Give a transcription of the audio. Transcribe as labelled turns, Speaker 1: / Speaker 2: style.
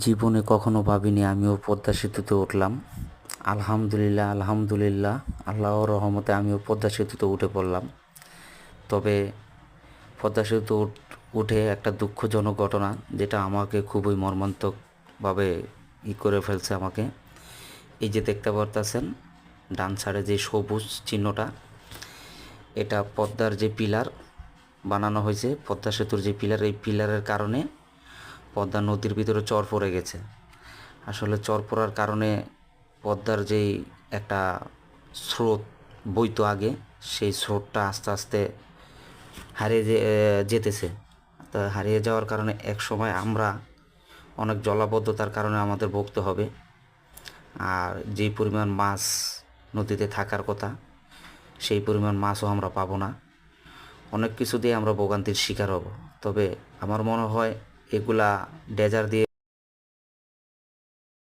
Speaker 1: জীবনে কখনো ভাবিনি আমিও পদ্মা সেতুতে উঠলাম। আলহামদুলিল্লাহ, আলহামদুলিল্লাহ, আল্লাহর রহমতে আমিও পদ্মা সেতুতে উঠে পড়লাম। তবে পদ্মা সেতু উঠে একটা দুঃখজনক ঘটনা, যেটা আমাকে খুবই মর্মান্তিকভাবে করে ফেলছে আমাকে। এই যে দেখতে পারতেছেন ডান সাইডে যে সবুজ চিহ্নটা, এটা পদ্মার যে পিলার বানানো হয়েছে, পদ্মা সেতুর যে পিলার, এই পিলারের কারণে পদ্মা নদীর ভিতরে চর পড়ে গেছে। আসলে চর পড়ার কারণে পদ্মার যেই একটা স্রোত বইতো আগে, সেই স্রোতটা আস্তে আস্তে হারিয়ে যেতেছে। তো হারিয়ে যাওয়ার কারণে এক সময় আমরা অনেক জলাবদ্ধতার কারণে আমাদের ভুগতে হবে। আর যেই পরিমাণ মাছ নদীতে থাকার কথা, সেই পরিমাণ মাছও আমরা পাবো না। অনেক কিছু দিয়ে আমরা ভোগান্তির শিকার হব। তবে আমার মনে হয় এগুলা ডেজার দিয়ে